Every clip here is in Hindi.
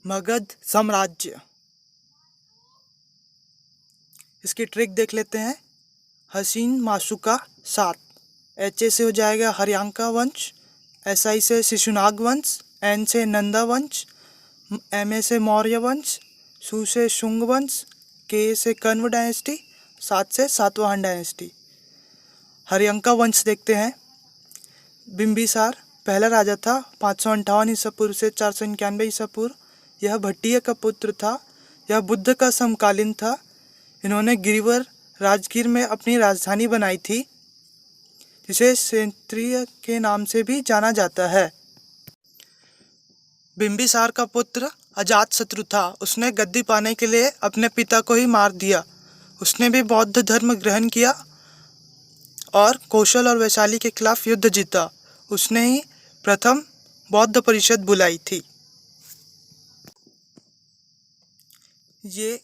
मगध साम्राज्य। इसकी ट्रिक देख लेते हैं। हसीन माशुका 7। HA से हो जाएगा हरियांका वंश, SI से शिशुनाग वंश, N से नंदा वंश, MA से मौर्य वंश, सु से शुंग वंश, K से कण्व डायनेस्टी, 7 से सातवाहन डायनेस्टी। हरियांका वंश देखते हैं। बिंबिसार पहला राजा था 558 ईसा पूर्व से 491 ईसा पूर्व। यह भट्टिय का पुत्र था। यह बुद्ध का समकालीन था। इन्होंने गिरिवर राजगीर में अपनी राजधानी बनाई थी, जिसे क्षेत्रिय के नाम से भी जाना जाता है। बिंबिसार का पुत्र अजातशत्रु था। उसने गद्दी पाने के लिए अपने पिता को ही मार दिया। उसने भी बौद्ध धर्म ग्रहण किया और कौशल और वैशाली के खिलाफ युद्ध जीता। उसने ही प्रथम बौद्ध परिषद बुलाई थी। ये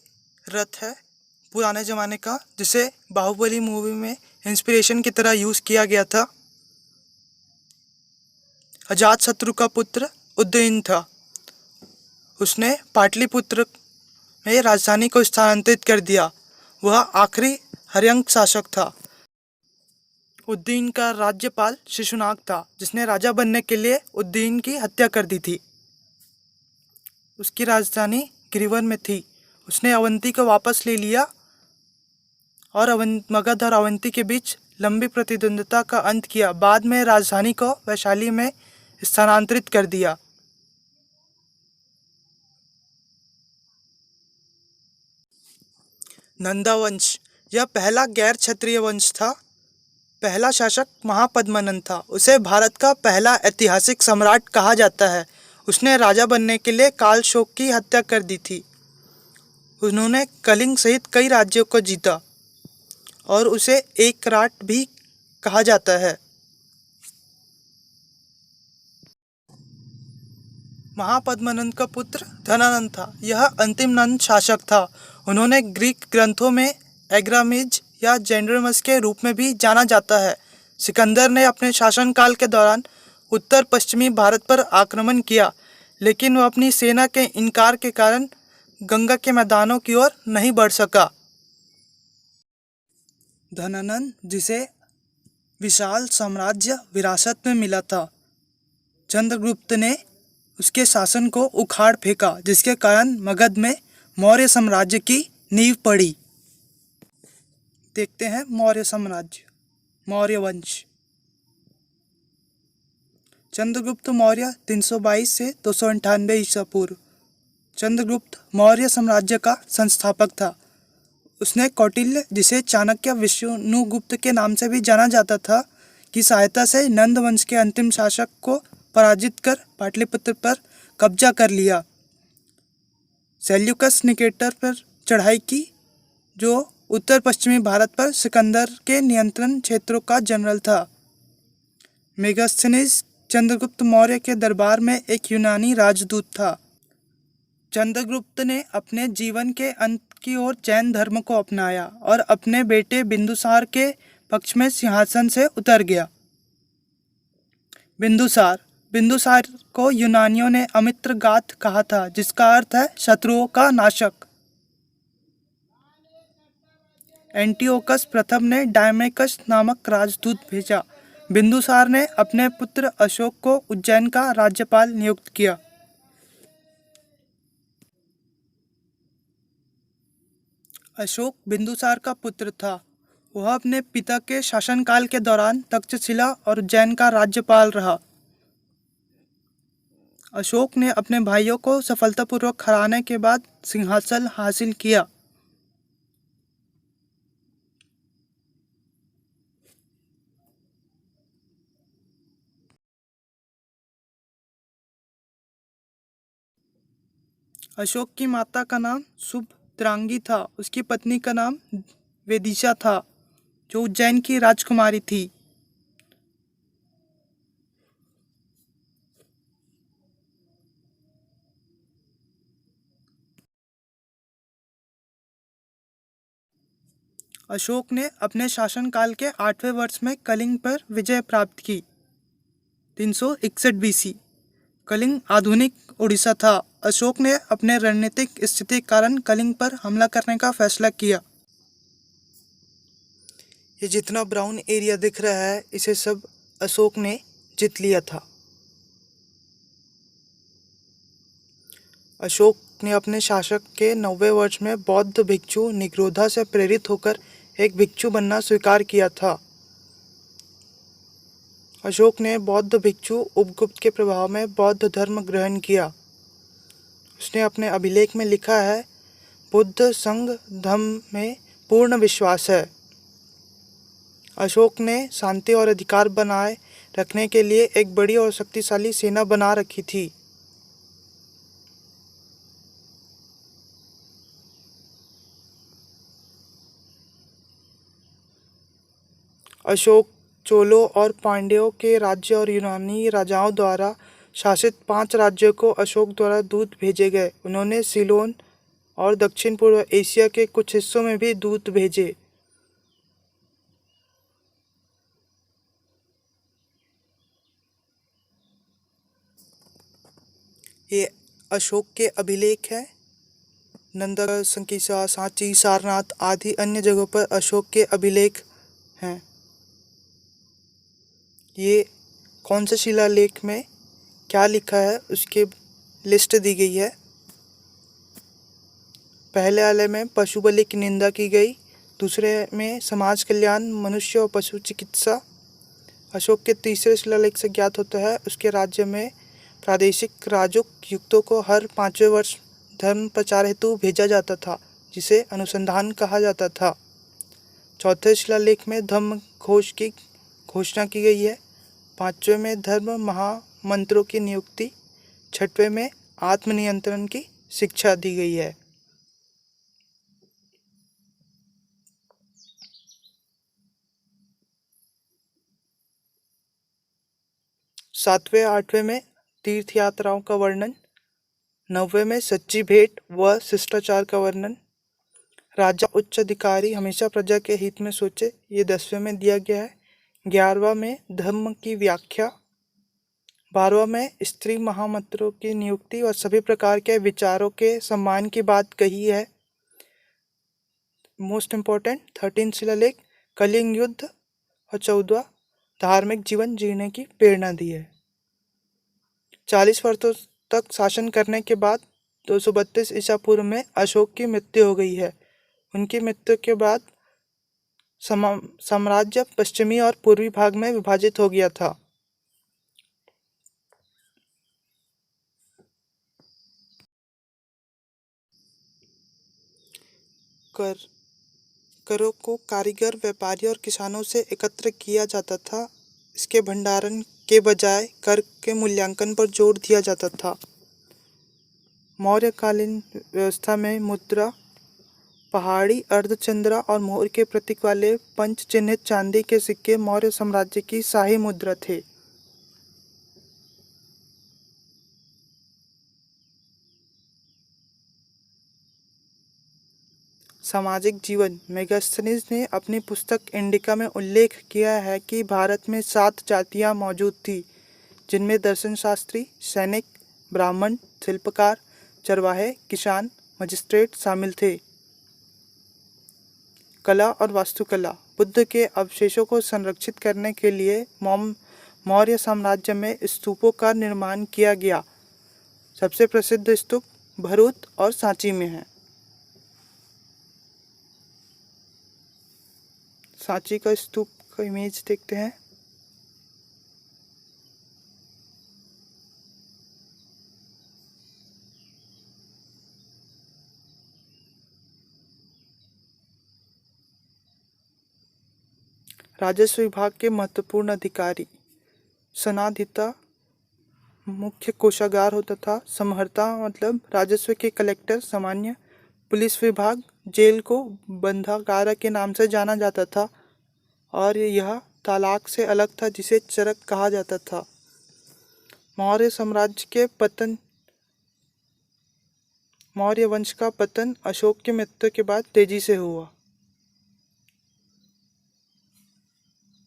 रथ है पुराने ज़माने का, जिसे बाहुबली मूवी में इंस्पिरेशन की तरह यूज़ किया गया था। अजातशत्रु का पुत्र उदयन था। उसने पाटलिपुत्र में राजधानी को स्थानांतरित कर दिया। वह आखिरी हर्यंक शासक था। उदयन का राज्यपाल शिशुनाग था, जिसने राजा बनने के लिए उदयन की हत्या कर दी थी। उसकी राजधानी गिरिवर में थी। उसने अवंती को वापस ले लिया और मगध और अवंती के बीच लंबी प्रतिद्वंद्विता का अंत किया। बाद में राजधानी को वैशाली में स्थानांतरित कर दिया। नंदा वंश यह पहला गैर क्षत्रिय वंश था। पहला शासक महापद्मनंद था। उसे भारत का पहला ऐतिहासिक सम्राट कहा जाता है। उसने राजा बनने के लिए कालशोक की हत्या कर दी थी। उन्होंने कलिंग सहित कई राज्यों को जीता और उसे एक राट भी कहा जाता है। महापद्मनंद का पुत्र धनानंद था। यह अंतिम नंद शासक था। उन्होंने ग्रीक ग्रंथों में एग्रामिज या जेंड्रमस के रूप में भी जाना जाता है। सिकंदर ने अपने शासनकाल के दौरान उत्तर पश्चिमी भारत पर आक्रमण किया, लेकिन वह अपनी सेना के इनकार के कारण गंगा के मैदानों की ओर नहीं बढ़ सका। धनानंद, जिसे विशाल साम्राज्य विरासत में मिला था, चंद्रगुप्त ने उसके शासन को उखाड़ फेंका, जिसके कारण मगध में मौर्य साम्राज्य की नींव पड़ी। देखते हैं मौर्य साम्राज्य, मौर्य वंश। चंद्रगुप्त मौर्य 322 से 298 ईसा पूर्व। चंद्रगुप्त मौर्य साम्राज्य का संस्थापक था। उसने कौटिल्य, जिसे चाणक्य विष्णुगुप्त के नाम से भी जाना जाता था, की सहायता से नंद वंश के अंतिम शासक को पराजित कर पाटलिपुत्र पर कब्जा कर लिया। सेल्यूकस निकेटर पर चढ़ाई की, जो उत्तर पश्चिमी भारत पर सिकंदर के नियंत्रण क्षेत्रों का जनरल था। मेगास्थनीज चंद्रगुप्त मौर्य के दरबार में एक यूनानी राजदूत था। चंद्रगुप्त ने अपने जीवन के अंत की ओर जैन धर्म को अपनाया और अपने बेटे बिंदुसार के पक्ष में सिंहासन से उतर गया। बिंदुसार को यूनानियों ने अमित्रगात कहा था, जिसका अर्थ है शत्रुओं का नाशक। एंटिओकस प्रथम ने डायमेकस नामक राजदूत भेजा। बिंदुसार ने अपने पुत्र अशोक को उज्जैन का राज्यपाल नियुक्त किया। अशोक बिंदुसार का पुत्र था। वह अपने पिता के शासनकाल के दौरान तक्षशिला और उज्जैन का राज्यपाल रहा। अशोक ने अपने भाइयों को सफलतापूर्वक हराने के बाद सिंहासन हासिल किया। अशोक की माता का नाम सुभद्रांगी था। उसकी पत्नी का नाम वेदिशा था, जो उज्जैन की राजकुमारी थी। अशोक ने अपने शासनकाल के 8वें वर्ष में कलिंग पर विजय प्राप्त की। 361 BC। कलिंग आधुनिक उड़ीसा था। अशोक ने अपने रणनीतिक स्थिति के कारण कलिंग पर हमला करने का फैसला किया। ये जितना ब्राउन एरिया दिख रहा है इसे सब अशोक ने जीत लिया था। अशोक ने अपने शासक के 90वें वर्ष में बौद्ध भिक्षु निग्रोधा से प्रेरित होकर एक भिक्षु बनना स्वीकार किया था। अशोक ने बौद्ध भिक्षु उपगुप्त के प्रभाव में बौद्ध धर्म ग्रहण किया। उसने अपने अभिलेख में लिखा है, बुद्ध संघ धम्म में पूर्ण विश्वास है। अशोक ने शांति और अधिकार बनाए रखने के लिए एक बड़ी और शक्तिशाली सेना बना रखी थी। अशोक चोलों और पांड्यों के राज्य और यूनानी राजाओं द्वारा शासित 5 राज्यों को अशोक द्वारा दूत भेजे गए। उन्होंने सीलोन और दक्षिण पूर्व एशिया के कुछ हिस्सों में भी दूत भेजे। ये अशोक के अभिलेख है। नंदगढ़, संकीसा, सांची, सारनाथ आदि अन्य जगहों पर अशोक के अभिलेख हैं। ये कौन से शिलालेख में क्या लिखा है उसकी लिस्ट दी गई है। पहले वाले में पशु बलि की निंदा की गई, दूसरे में समाज कल्याण, मनुष्य और पशु चिकित्सा। अशोक के तीसरे शिलालेख से ज्ञात होता है उसके राज्य में प्रादेशिक राजयुक्तों को हर 5वें वर्ष धर्म प्रचार हेतु भेजा जाता था, जिसे अनुसंधान कहा जाता था। चौथे शिलालेख में धम्म घोष की घोषणा की गई है। 5वें में धर्म महामंत्रों की नियुक्ति, 6वें में आत्मनियंत्रण की शिक्षा दी गई है। 7वें 8वें में तीर्थ यात्राओं का वर्णन, 9वें में सच्ची भेंट व शिष्टाचार का वर्णन। राजा उच्च अधिकारी हमेशा प्रजा के हित में सोचे, ये 10वें में दिया गया है। 11वां में धर्म की व्याख्या, 12वां में स्त्री महामंत्रों की नियुक्ति और सभी प्रकार के विचारों के सम्मान की बात कही है। मोस्ट इम्पोर्टेंट 13 शिलालेख कलिंग युद्ध और 14वां धार्मिक जीवन जीने की प्रेरणा दी है। 40 वर्षों तक शासन करने के बाद 232 ईसा पूर्व में अशोक की मृत्यु हो गई है। उनकी मृत्यु के बाद साम्राज्य पश्चिमी और पूर्वी भाग में विभाजित हो गया था। करों को कारीगर, व्यापारी और किसानों से एकत्र किया जाता था। इसके भंडारण के बजाय कर के मूल्यांकन पर जोर दिया जाता था। मौर्यकालीन व्यवस्था में मुद्रा पहाड़ी, अर्धचंद्रा और मोर के प्रतीक वाले पंच चिन्हित चांदी के सिक्के मौर्य साम्राज्य की शाही मुद्रा थे। सामाजिक जीवन, मेगास्थनीज ने अपनी पुस्तक इंडिका में उल्लेख किया है कि भारत में 7 जातियां मौजूद थी, जिनमें दर्शनशास्त्री, सैनिक, ब्राह्मण, शिल्पकार, चरवाहे, किसान, मजिस्ट्रेट शामिल थे। कला और वास्तुकला, बुद्ध के अवशेषों को संरक्षित करने के लिए मौर्य साम्राज्य में स्तूपों का निर्माण किया गया। सबसे प्रसिद्ध स्तूप भरूच और सांची में है। सांची का स्तूप का इमेज देखते हैं। राजस्व विभाग के महत्वपूर्ण अधिकारी, सनाधिता मुख्य कोषागार होता था। समहर्ता मतलब राजस्व के कलेक्टर। सामान्य पुलिस विभाग, जेल को बंधागार के नाम से जाना जाता था और यह तालाक से अलग था, जिसे चरक कहा जाता था। मौर्य साम्राज्य के पतन, मौर्य वंश का पतन अशोक की मृत्यु के बाद तेजी से हुआ।